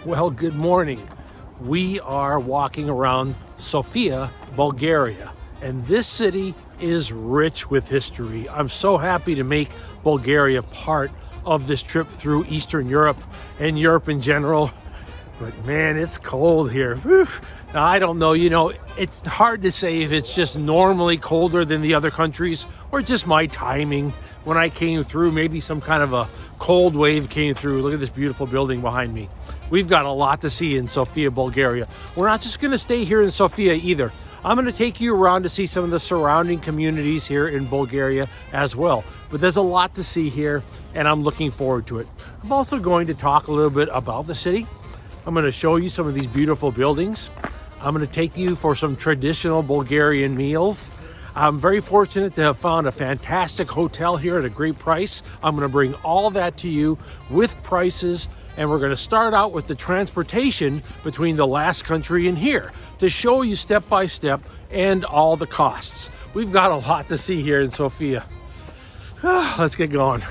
Well, good morning. We are walking around Sofia, Bulgaria, and this city is rich with history. I'm so happy to make Bulgaria part of this trip through Eastern Europe and Europe in general. But man, it's cold here. Whew. Now, I don't know, it's hard to say if it's just normally colder than the other countries or just my timing. When I came through, maybe some kind of a cold wave came through. Look at this beautiful building behind me. We've got a lot to see in Sofia, Bulgaria. We're not just going to stay here in Sofia either. I'm going to take you around to see some of the surrounding communities here in Bulgaria as well. But there's a lot to see here, and I'm looking forward to it. I'm also going to talk a little bit about the city. I'm going to show you some of these beautiful buildings. I'm going to take you for some traditional Bulgarian meals. I'm very fortunate to have found a fantastic hotel here at a great price. I'm going to bring all that to you with prices, and we're going to start out with the transportation between the last country and here to show you step by step and all the costs. We've got a lot to see here in Sofia. Let's get going.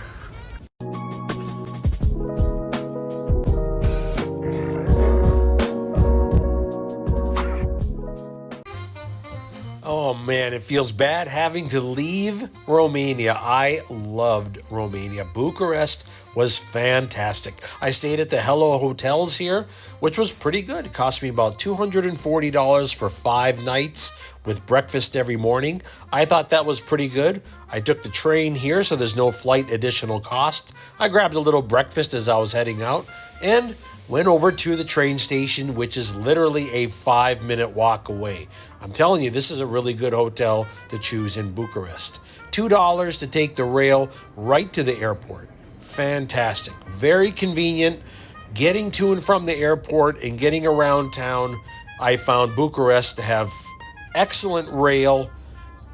Oh man, it feels bad having to leave Romania. I loved Romania. Bucharest was fantastic. I stayed at the Hello hotels here, which was pretty good. It cost me about $240 for 5 nights with breakfast every morning. I thought that was pretty good. I took the train here, so there's no flight additional cost. I grabbed a little breakfast as I was heading out and went over to the train station, which is literally a 5-minute walk away. I'm telling you, this is a really good hotel to choose in Bucharest. $2 to take the rail right to the airport. Fantastic. Very convenient. Getting to and from the airport and getting around town, I found Bucharest to have excellent rail.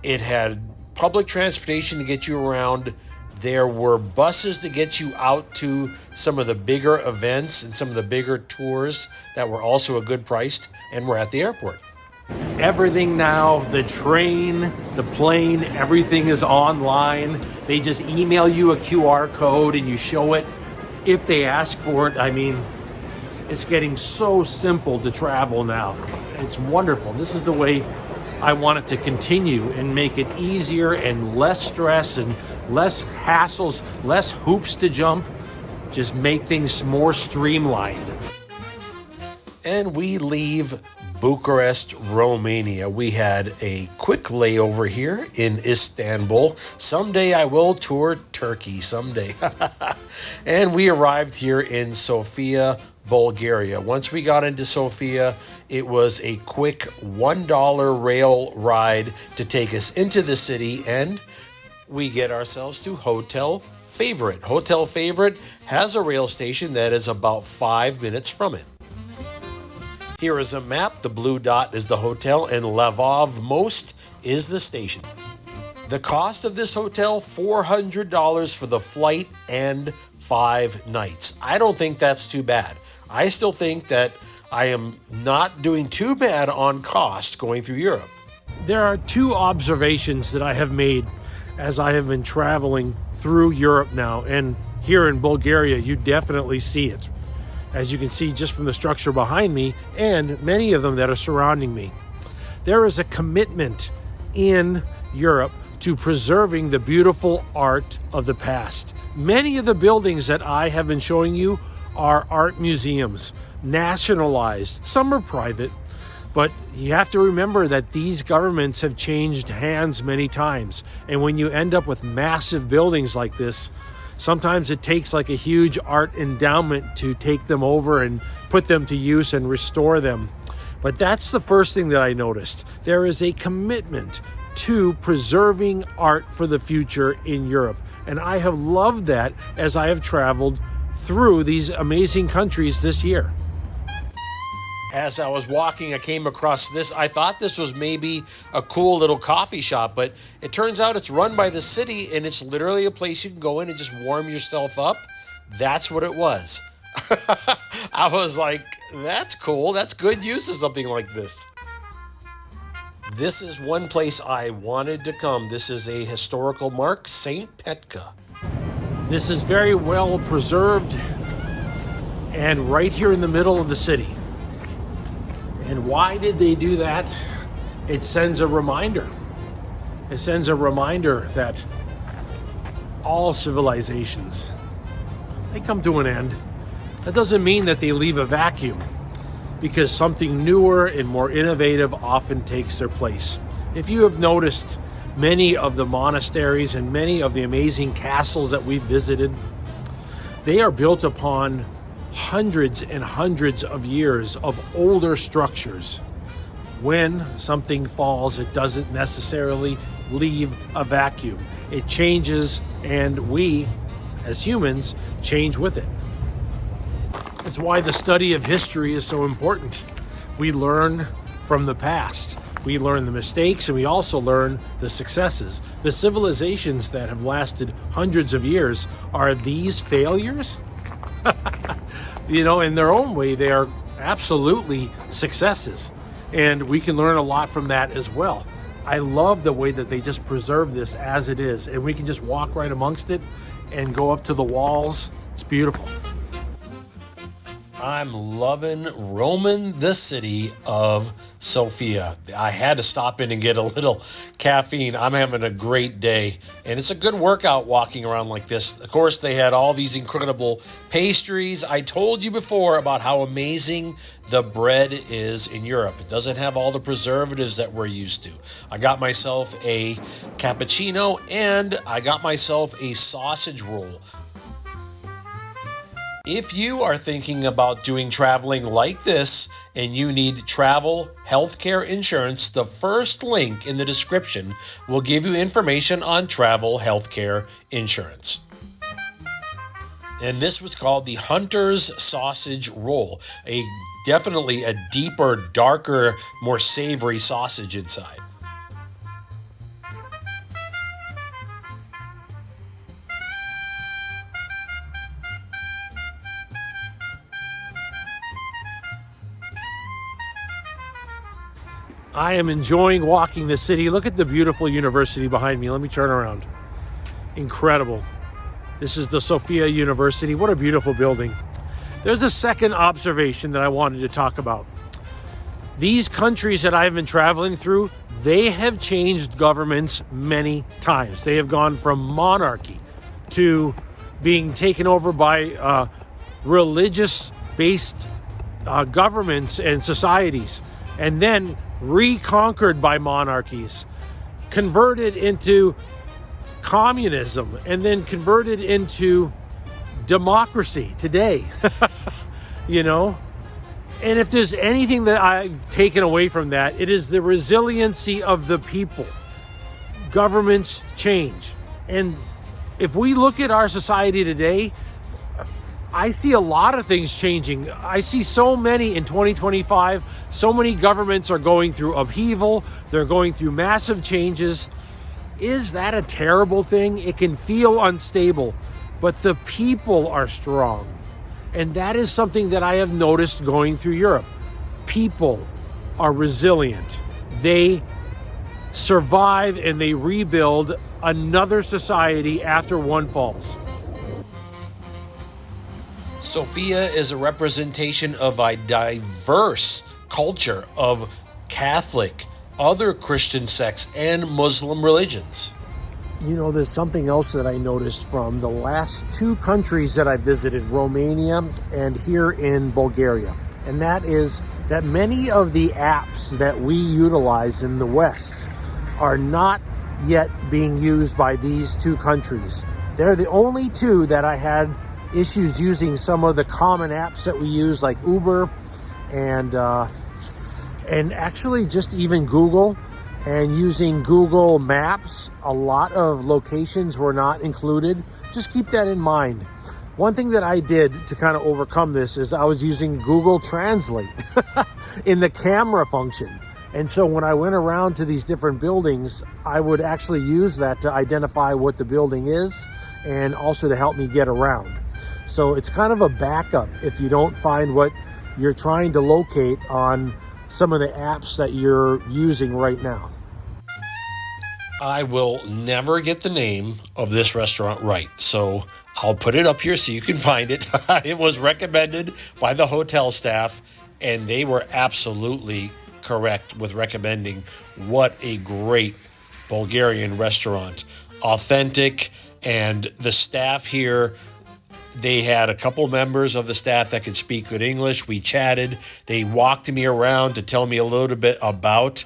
It had public transportation to get you around. There were buses to get you out to some of the bigger events and some of the bigger tours that were also a good price, and we're at the airport. Everything now, the train, the plane, everything is online. They just email you a QR code and you show it if they ask for it. I mean, it's getting so simple to travel now. It's wonderful. This is the way I want it to continue and make it easier and less stress and less hassles, less hoops to jump. Just make things more streamlined. And we leave Bucharest, Romania. We had a quick layover here in Istanbul. Someday I will tour Turkey, someday. And we arrived here in Sofia, Bulgaria. Once we got into Sofia, it was a quick $1 rail ride to take us into the city, and we get ourselves to Hotel Favorite. Hotel Favorite has a rail station that is about 5 minutes from it. Here is a map. The blue dot is the hotel, and LaVoie most is the station. The cost of this hotel, $400 for the flight and 5 nights. I don't think that's too bad. I still think that I am not doing too bad on cost going through Europe. There are 2 observations that I have made as I have been traveling through Europe now, and here in Bulgaria, you definitely see it. As you can see just from the structure behind me and many of them that are surrounding me. There is a commitment in Europe to preserving the beautiful art of the past. Many of the buildings that I have been showing you are art museums, nationalized. Some are private, but you have to remember that these governments have changed hands many times. And when you end up with massive buildings like this, sometimes it takes like a huge art endowment to take them over and put them to use and restore them. But that's the first thing that I noticed. There is a commitment to preserving art for the future in Europe. And I have loved that as I have traveled through these amazing countries this year. As I was walking, I came across this. I thought this was maybe a cool little coffee shop, but it turns out it's run by the city, and it's literally a place you can go in and just warm yourself up. That's what it was. I was like, that's cool. That's good use of something like this. This is one place I wanted to come. This is a historical mark, St. Petka. This is very well preserved. and right here in the middle of the city. And why did they do that? It sends a reminder. It sends a reminder that all civilizations, they come to an end. That doesn't mean that they leave a vacuum, because something newer and more innovative often takes their place. If you have noticed, many of the monasteries and many of the amazing castles that we've visited, they are built upon hundreds and hundreds of years of older structures. When something falls, it doesn't necessarily leave a vacuum. It changes, and we, as humans, change with it. That's why the study of history is so important. We learn from the past. We learn the mistakes, and we also learn the successes. The civilizations that have lasted hundreds of years, are these failures? You know, in their own way, they are absolutely successes. And we can learn a lot from that as well. I love the way that they just preserve this as it is. And we can just walk right amongst it and go up to the walls. It's beautiful. I'm loving roaming the city of Sofia. I had to stop in and get a little caffeine. I'm having a great day, and it's a good workout walking around like this. Of course, they had all these incredible pastries. I told you before about how amazing the bread is in Europe. It doesn't have all the preservatives that we're used to. I got myself a cappuccino, and I got myself a sausage roll. If you are thinking about doing traveling like this and you need travel healthcare insurance, the first link in the description will give you information on travel healthcare insurance. And this was called the Hunter's Sausage Roll, definitely a deeper, darker, more savory sausage inside. I am enjoying walking the city. Look at the beautiful university behind me. Let me turn around. Incredible. This is the Sofia University. What a beautiful building. There's a second observation that I wanted to talk about. These countries that I've been traveling through, they have changed governments many times. They have gone from monarchy to being taken over by religious-based governments and societies, and then reconquered by monarchies, converted into communism, and then converted into democracy today. You know? And if there's anything that I've taken away from that, it is the resiliency of the people. Governments change. And if we look at our society today, I see a lot of things changing. I see so many in 2025, so many governments are going through upheaval. They're going through massive changes. Is that a terrible thing? It can feel unstable, but the people are strong. And that is something that I have noticed going through Europe. People are resilient. They survive and they rebuild another society after one falls. Sofia is a representation of a diverse culture of Catholic, other Christian sects, and Muslim religions. You know, there's something else that I noticed from the last two countries that I visited, Romania and here in Bulgaria. And that is that many of the apps that we utilize in the West are not yet being used by these two countries. They're the only two that I had issues using some of the common apps that we use, like Uber and actually just even Google, and using Google Maps. A lot of locations were not included. Just keep that in mind. One thing that I did to kind of overcome this is I was using Google Translate in the camera function. And so when I went around to these different buildings, I would actually use that to identify what the building is and also to help me get around. So it's kind of a backup if you don't find what you're trying to locate on some of the apps that you're using right now. I will never get the name of this restaurant right, so I'll put it up here so you can find it. It was recommended by the hotel staff, and they were absolutely correct with recommending what a great Bulgarian restaurant. Authentic, and the staff here, they had a couple members of the staff that could speak good English. We chatted. They walked me around to tell me a little bit about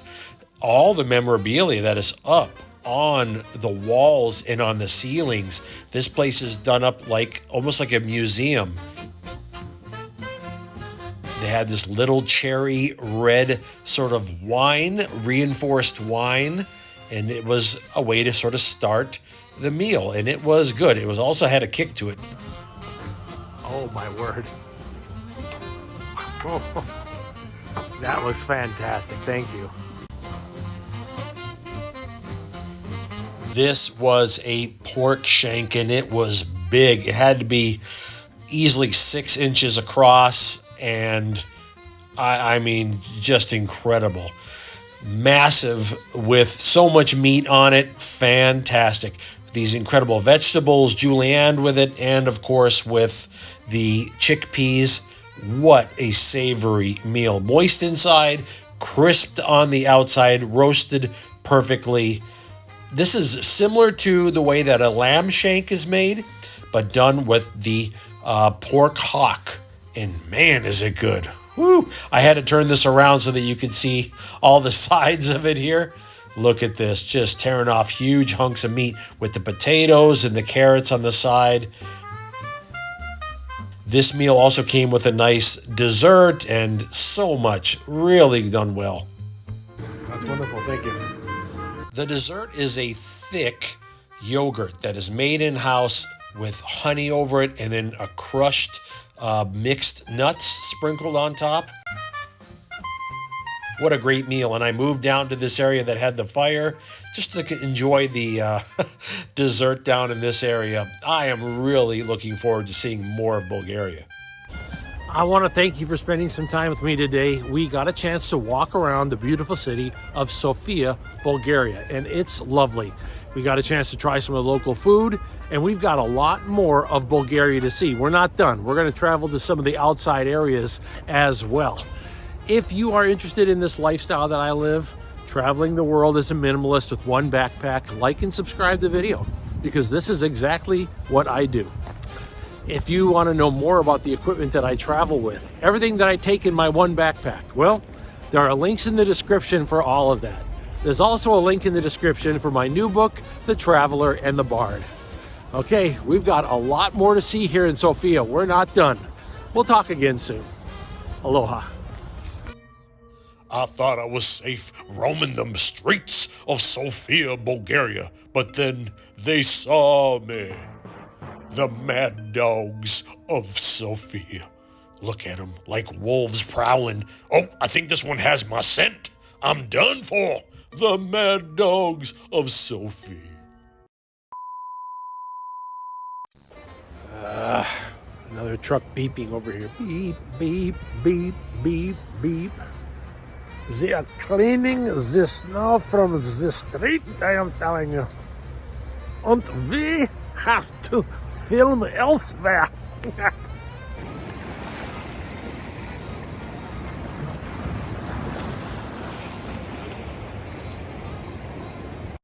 all the memorabilia that is up on the walls and on the ceilings. This place is done up like almost like a museum. They had this little cherry red sort of wine, reinforced wine, and it was a way to sort of start the meal, and it was good. It was also had a kick to it. Oh my word. Oh, that looks fantastic. Thank you. This was a pork shank, and it was big. It had to be easily 6 inches across, and I mean, just incredible. Massive, with so much meat on it. Fantastic. These incredible vegetables, julienne with it, and of course with the chickpeas. What a savory meal. Moist inside, crisped on the outside, roasted perfectly. This is similar to the way that a lamb shank is made, but done with the pork hock. And man, is it good. Woo! I had to turn this around so that you could see all the sides of it here. Look at this, just tearing off huge hunks of meat with the potatoes and the carrots on the side. This meal also came with a nice dessert and so much. Really done well. That's wonderful, thank you. The dessert is a thick yogurt that is made in-house with honey over it and then a crushed mixed nuts sprinkled on top. What a great meal. And I moved down to this area that had the fire just to enjoy the dessert down in this area. I am really looking forward to seeing more of Bulgaria. I want to thank you for spending some time with me today. We got a chance to walk around the beautiful city of Sofia, Bulgaria, and it's lovely. We got a chance to try some of the local food, and we've got a lot more of Bulgaria to see. We're not done. We're going to travel to some of the outside areas as well. If you are interested in this lifestyle that I live, traveling the world as a minimalist with one backpack, like and subscribe to the video, because this is exactly what I do. If you want to know more about the equipment that I travel with, everything that I take in my one backpack, well, there are links in the description for all of that. There's also a link in the description for my new book, The Traveler and the Bard. Okay, we've got a lot more to see here in Sofia. We're not done. We'll talk again soon. Aloha. I thought I was safe roaming the streets of Sofia, Bulgaria, but then they saw me. The mad dogs of Sofia. Look at them, like wolves prowling. Oh, I think this one has my scent. I'm done for. The mad dogs of Sofia. Another truck beeping over here. Beep, beep, beep, beep, beep. They are cleaning the snow from the street, I am telling you. And we have to film elsewhere.